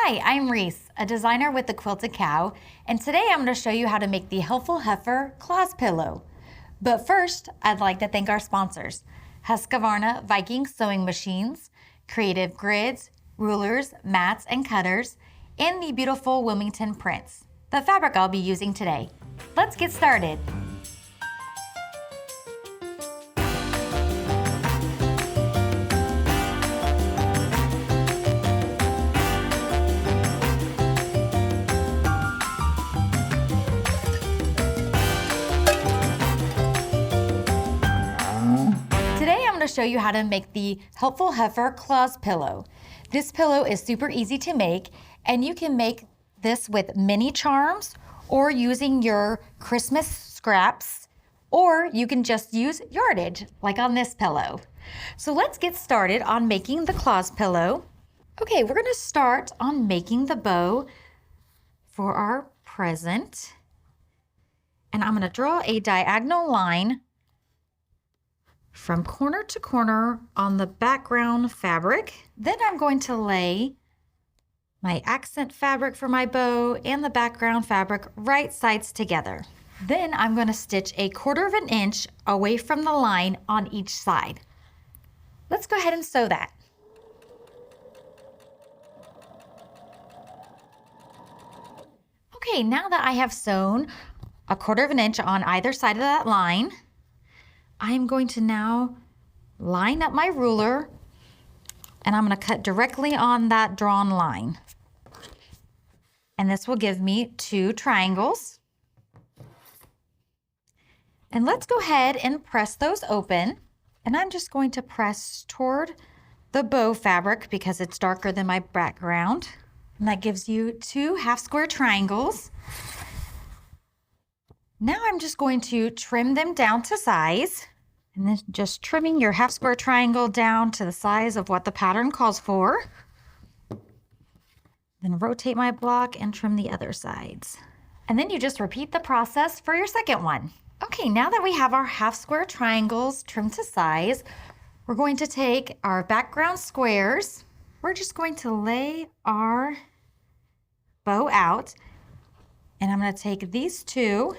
Hi, I'm Reese, a designer with the Quilted Cow, and today I'm going to show you how to make the helpful Heifer Klaus pillow. But first, I'd like to thank our sponsors, Husqvarna Viking Sewing Machines, Creative Grids, Rulers, Mats, and Cutters, and the beautiful Wilmington prints, the fabric I'll be using today. Let's get started. Today I'm going to show you how to make the helpful Heifer Klaus pillow. This pillow is super easy to make, and you can make this with mini charms or using your Christmas scraps, or you can just use yardage like on this pillow. So let's get started on making the Klaus pillow. Okay, we're going to start on making the bow for our present. And I'm going to draw a diagonal line from corner to corner on the background fabric. Then I'm going to lay my accent fabric for my bow and the background fabric right sides together. Then I'm going to stitch 1/4 inch away from the line on each side. Let's go ahead and sew that. Okay, now that I have sewn 1/4 inch on either side of that line, I'm going to now line up my ruler, and I'm going to cut directly on that drawn line. And this will give me 2 triangles. And let's go ahead and press those open. And I'm just going to press toward the bow fabric because it's darker than my background. And that gives you 2 half square triangles. Now I'm just going to trim them down to size, and then just trimming your half square triangle down to the size of what the pattern calls for. Then rotate my block and trim the other sides. And then you just repeat the process for your second one. Okay, now that we have our half square triangles trimmed to size, we're going to take our background squares. We're just going to lay our bow out, and I'm going to take these 2,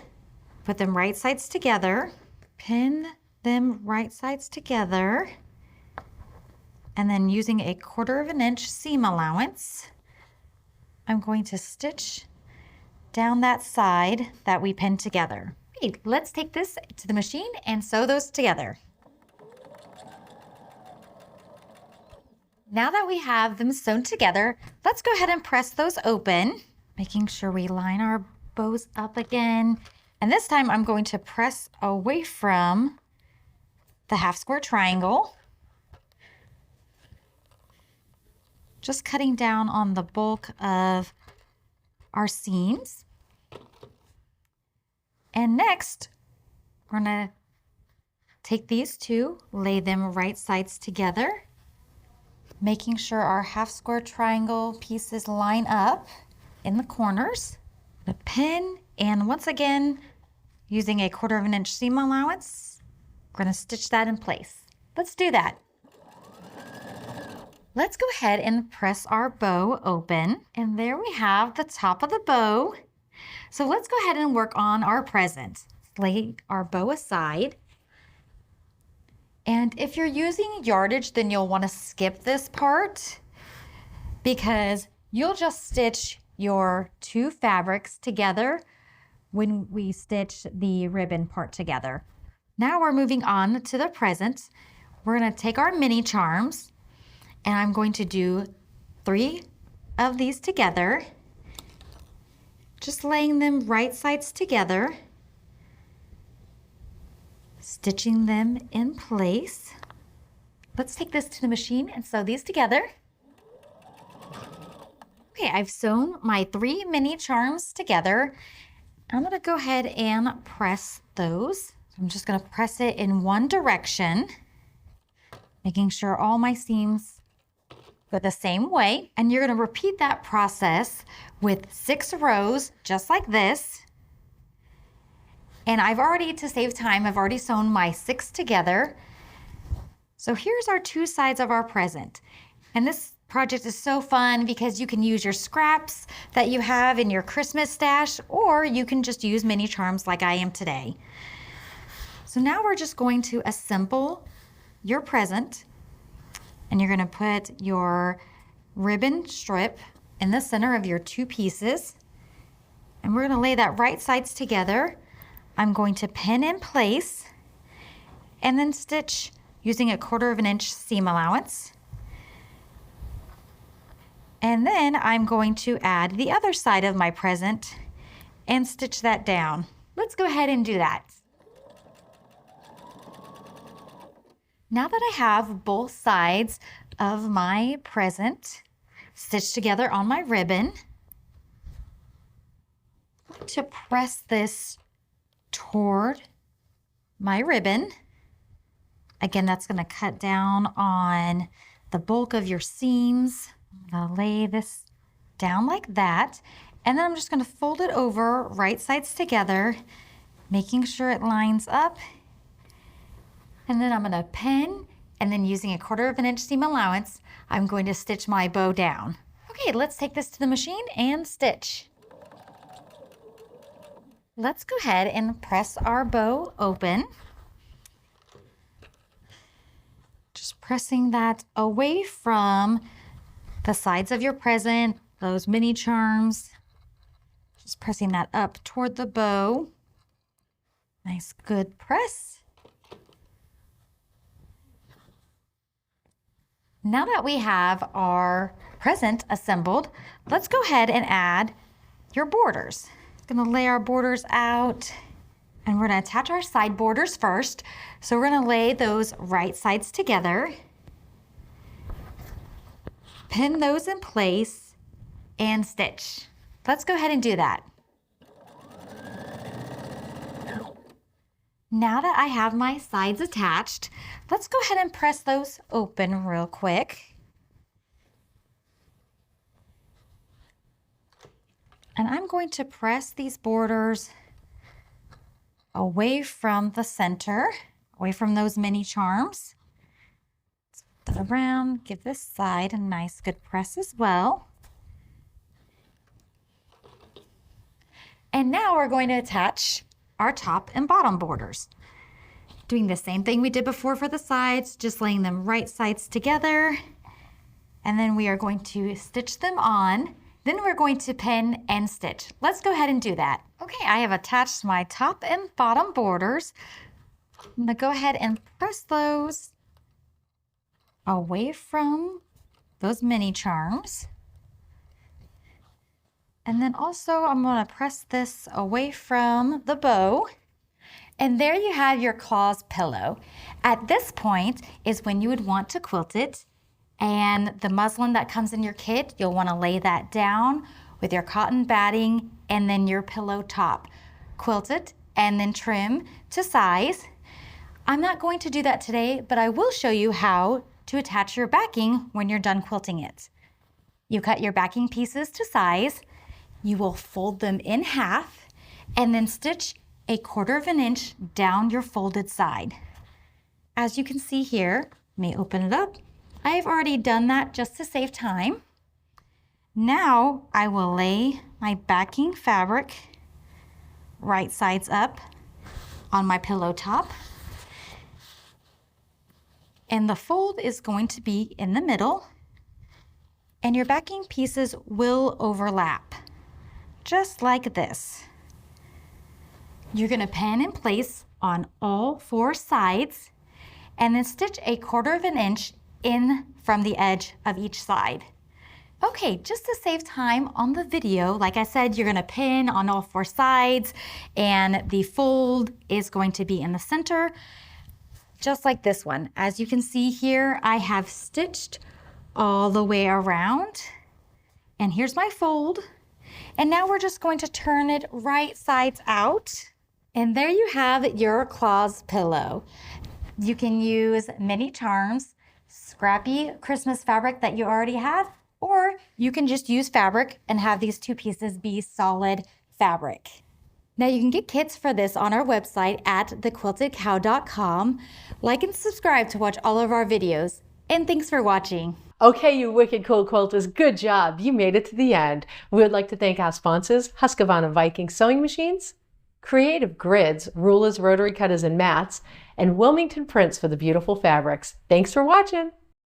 put them right sides together, pin them right sides together, and then using 1/4 inch seam allowance, I'm going to stitch down that side that we pinned together. Okay, let's take this to the machine and sew those together. Now that we have them sewn together, let's go ahead and press those open, making sure we line our bows up again. And this time I'm going to press away from the half square triangle, just cutting down on the bulk of our seams. And next, we're gonna take these 2, lay them right sides together, making sure our half square triangle pieces line up in the corners. The pin, and once again, using 1/4 inch seam allowance, we're gonna stitch that in place. Let's do that. Let's go ahead and press our bow open. And there we have the top of the bow. So let's go ahead and work on our present. Lay our bow aside. And if you're using yardage, then you'll want to skip this part because you'll just stitch your 2 fabrics together when we stitch the ribbon part together. Now we're moving on to the present. We're going to take our mini charms, and I'm going to do 3 of these together, just laying them right sides together, stitching them in place. Let's take this to the machine and sew these together. Okay, I've sewn my 3 mini charms together. I'm going to go ahead and press those. I'm just going to press it in one direction, making sure all my seams go the same way. And you're going to repeat that process with 6 rows, just like this. And I've already, to save time, I've already sewn my 6 together. So here's our 2 sides of our present. And this project is so fun because you can use your scraps that you have in your Christmas stash, or you can just use mini charms like I am today. So now we're just going to assemble your present, and you're going to put your ribbon strip in the center of your two pieces, and we're going to lay that right sides together. I'm going to pin in place and then stitch using a 1/4 inch seam allowance. And then I'm going to add the other side of my present and stitch that down. Let's go ahead and do that. Now that I have both sides of my present stitched together on my ribbon, I'm going to press this toward my ribbon. Again, that's going to cut down on the bulk of your seams. I'm going to lay this down like that, and then I'm just going to fold it over right sides together, making sure it lines up. And then I'm going to pin, and then using a 1/4 inch seam allowance, I'm going to stitch my bow down. Okay, let's take this to the machine and stitch. Let's go ahead and press our bow open. Just pressing that away from the sides of your present, those mini charms. Just pressing that up toward the bow. Nice, good press. Now that we have our present assembled, let's go ahead and add your borders. I'm gonna lay our borders out, and we're gonna attach our side borders first. So we're gonna lay those right sides together, pin those in place, and stitch. Let's go ahead and do that. Now that I have my sides attached, let's go ahead and press those open real quick. And I'm going to press these borders away from the center, away from those mini charms. Flip that around, give this side a nice good press as well. And now we're going to attach our top and bottom borders. Doing the same thing we did before for the sides, just laying them right sides together. And then we are going to stitch them on. Then we're going to pin and stitch. Let's go ahead and do that. Okay, I have attached my top and bottom borders. I'm gonna go ahead and press those away from those mini charms. And then also I'm gonna press this away from the bow. And there you have your Klaus pillow. At this point is when you would want to quilt it. And the muslin that comes in your kit, you'll want to lay that down with your cotton batting and then your pillow top. Quilt it and then trim to size. I'm not going to do that today, but I will show you how to attach your backing when you're done quilting it. You cut your backing pieces to size. You will fold them in half and then stitch a 1/4 inch down your folded side. As you can see here, let me open it up. I've already done that just to save time. Now I will lay my backing fabric right sides up on my pillow top. And the fold is going to be in the middle. And your backing pieces will overlap, just like this. You're going to pin in place on all 4 sides and then stitch a 1/4 inch in from the edge of each side. Okay, just to save time on the video, like I said, you're gonna pin on all 4 sides and the fold is going to be in the center, just like this one. As you can see here, I have stitched all the way around, and here's my fold. And now we're just going to turn it right sides out. And there you have your Klaus pillow. You can use mini charms, scrappy Christmas fabric that you already have, or you can just use fabric and have these 2 pieces be solid fabric. Now you can get kits for this on our website at thequiltedcow.com. Like and subscribe to watch all of our videos, and thanks for watching. Okay, you wicked cool quilters, good job. You made it to the end. We would like to thank our sponsors, Husqvarna Viking Sewing Machines, Creative Grids, rulers, rotary cutters, and mats, and Wilmington Prints for the beautiful fabrics. Thanks for watching.